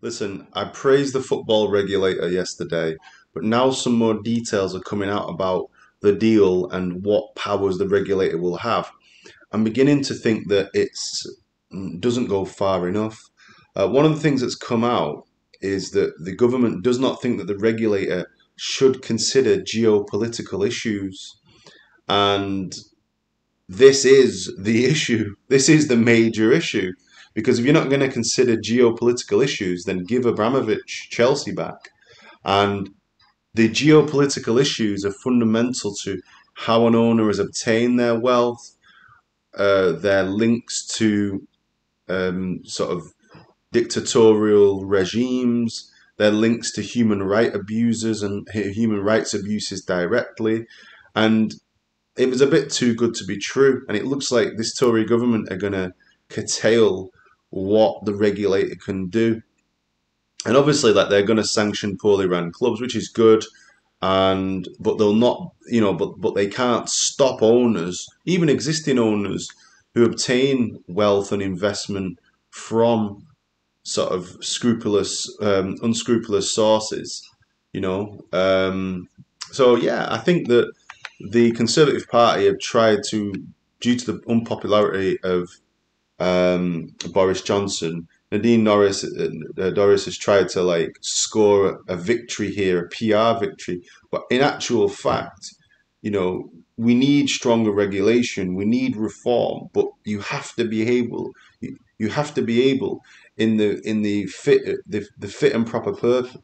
Listen, I praised the football regulator yesterday, but now some more details are coming out about the deal and what powers the regulator will have. I'm beginning to think that it's doesn't go far enough. One of the things that's come out is that the government does not think that the regulator should consider geopolitical issues, and this is the issue. This is the major issue. Because if you're not going to consider geopolitical issues, then give Abramovich Chelsea back. And the geopolitical issues are fundamental to how an owner has obtained their wealth, their links to sort of dictatorial regimes, their links to human right abusers and human rights abuses directly. And it was a bit too good to be true. And it looks like this Tory government are going to curtail what the regulator can do. And obviously, like they're going to sanction poorly run clubs, which is good. And but they'll not, but they can't stop owners, even existing owners, who obtain wealth and investment from sort of unscrupulous sources. You know, so yeah, I think that the Conservative Party have tried to, due to the unpopularity of Boris Johnson, Doris has tried to like score a victory here, a PR victory. But in actual fact, we need stronger regulation, we need reform, but you have to be able in the fit and proper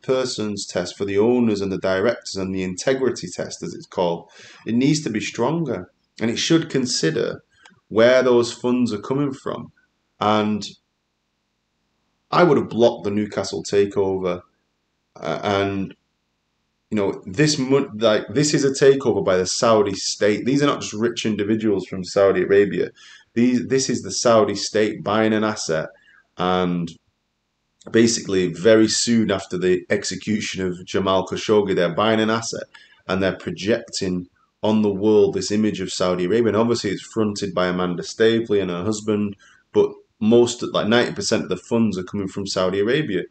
persons test for the owners and the directors and the integrity test as it's called. It needs to be stronger, and it should consider where those funds are coming from. And I would have blocked the Newcastle takeover, and this is a takeover by the Saudi state. These are not just rich individuals from Saudi Arabia. This is the Saudi state buying an asset, and basically very soon after the execution of Jamal Khashoggi, they're buying an asset and they're projecting on the world this image of Saudi Arabia. And obviously, it's fronted by Amanda Staveley and her husband, but like 90% of the funds are coming from Saudi Arabia.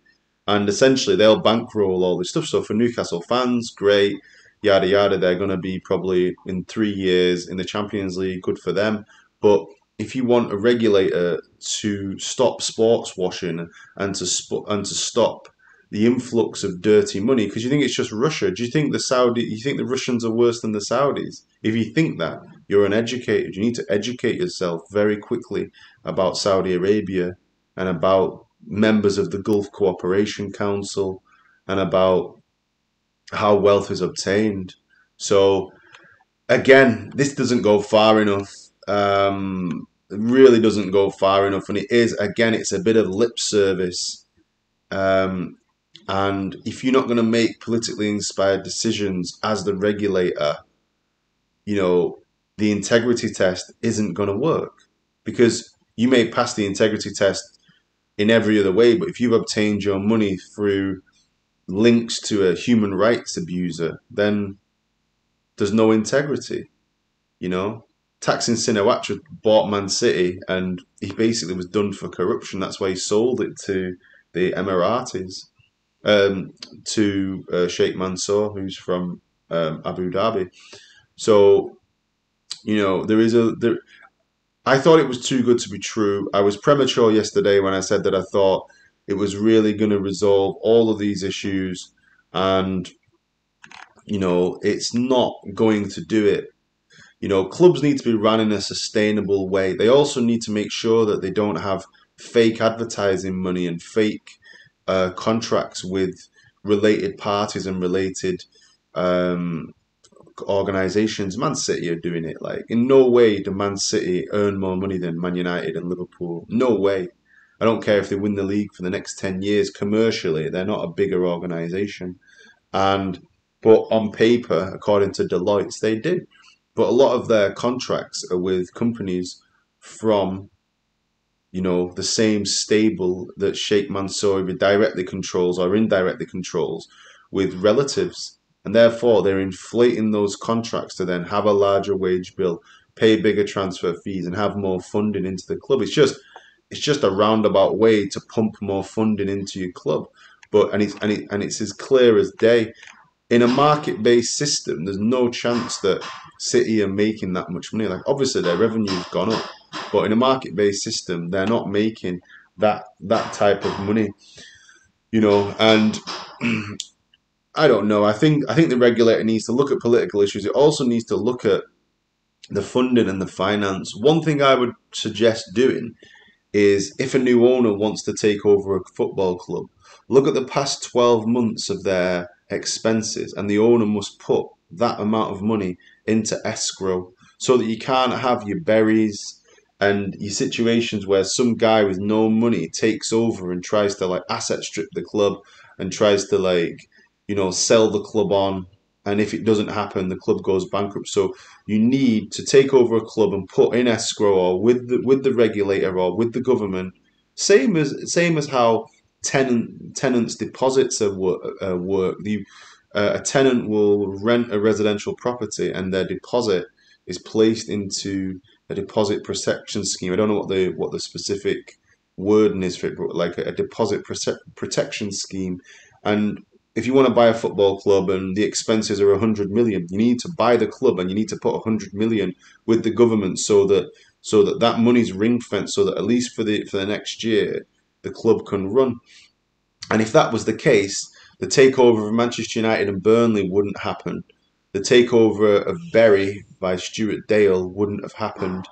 And essentially, they'll bankroll all this stuff. So for Newcastle fans, great, yada yada. They're going to be probably in 3 years in the Champions League. Good for them. But if you want a regulator to stop sports washing and to stop the influx of dirty money, because you think it's just Russia, do you think the Russians are worse than the Saudis? If you think that, you're uneducated. You need to educate yourself very quickly about Saudi Arabia and about members of the Gulf Cooperation Council and about how wealth is obtained. So again, this doesn't go far enough. It really doesn't go far enough, and it's a bit of lip service. And if you're not going to make politically inspired decisions as the regulator, the integrity test isn't going to work, because you may pass the integrity test in every other way, but if you've obtained your money through links to a human rights abuser, then there's no integrity. Thaksin Shinawatra bought Man City, and he basically was done for corruption. That's why he sold it to the Emiratis, to Sheikh Mansour, who's from Abu Dhabi. So, I thought it was too good to be true. I was premature yesterday when I said that I thought it was really going to resolve all of these issues, and it's not going to do it. Clubs need to be run in a sustainable way. They also need to make sure that they don't have fake advertising money and fake contracts with related parties and related organisations. Man City are doing it. Like, in no way do Man City earn more money than Man United and Liverpool. No way. I don't care if they win the league for the next 10 years. Commercially, they're not a bigger organisation. But on paper, according to Deloitte, they did. But a lot of their contracts are with companies from, the same stable that Sheikh Mansour either directly controls or indirectly controls, with relatives. And therefore, they're inflating those contracts to then have a larger wage bill, pay bigger transfer fees, and have more funding into the club. it's just a roundabout way to pump more funding into your club. But it's as clear as day. In a market-based system, there's no chance that City are making that much money. Like obviously their revenue's gone up, but in a market-based system, they're not making that type of money, you know. And I don't know. I think the regulator needs to look at political issues. It also needs to look at the funding and the finance. One thing I would suggest doing is if a new owner wants to take over a football club, look at the past 12 months of their expenses, and the owner must put that amount of money into escrow so that you can't have your berries and your situations where some guy with no money takes over and tries to like asset strip the club and tries to like, sell the club on. And if it doesn't happen, the club goes bankrupt. So you need to take over a club and put in escrow or with the regulator or with the government, same as how tenants deposits work. A tenant will rent a residential property and their deposit is placed into a deposit protection scheme. I don't know what the specific wording is for it, but like a deposit protection scheme. And if you want to buy a football club and the expenses are 100 million, you need to buy the club and you need to put 100 million with the government so that money's ring fenced, so that at least for the next year the club can run. And if that was the case, the takeover of Manchester United and Burnley wouldn't happen. The takeover of Bury by Stuart Dale wouldn't have happened.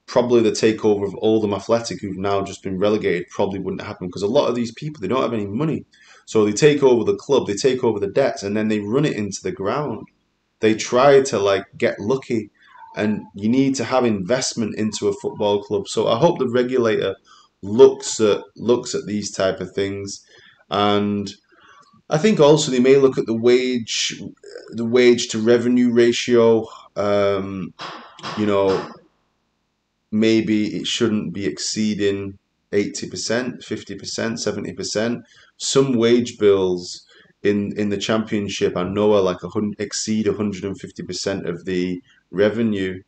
Probably the takeover of Oldham Athletic, who've now just been relegated, probably wouldn't happen because a lot of these people, they don't have any money. So they take over the club, they take over the debts, and then they run it into the ground. They try to like get lucky, and you need to have investment into a football club. So I hope the regulator looks at these type of things, and I think also they may look at the wage to revenue ratio. You know, maybe it shouldn't be exceeding 80%, 50%, 70%. Some wage bills in the championship I know are like exceed 150% of the revenue,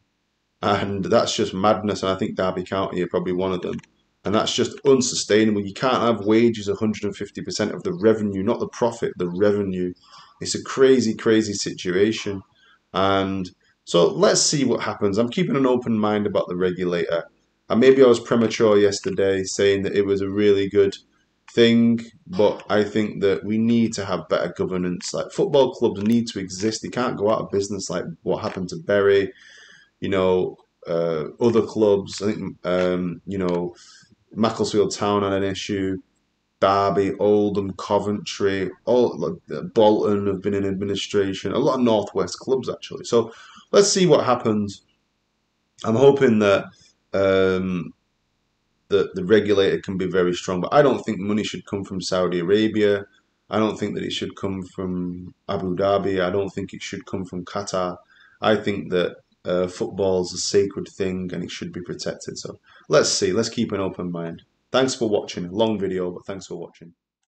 and that's just madness. And I think Derby County are probably one of them. And that's just unsustainable. You can't have wages 150% of the revenue, not the profit, the revenue. It's a crazy, crazy situation. And so let's see what happens. I'm keeping an open mind about the regulator. And maybe I was premature yesterday saying that it was a really good thing, but I think that we need to have better governance. Like football clubs need to exist. They can't go out of business like what happened to Bury, other clubs. I think, Macclesfield Town had an issue. Derby, Oldham, Coventry, all like Bolton have been in administration. A lot of Northwest clubs actually. So let's see what happens. I'm hoping that the regulator can be very strong, but I don't think money should come from Saudi Arabia. I don't think that it should come from Abu Dhabi. I don't think it should come from Qatar. I think that football's a sacred thing and it should be protected. So let's see. Let's keep an open mind. Thanks for watching. Long video, but thanks for watching.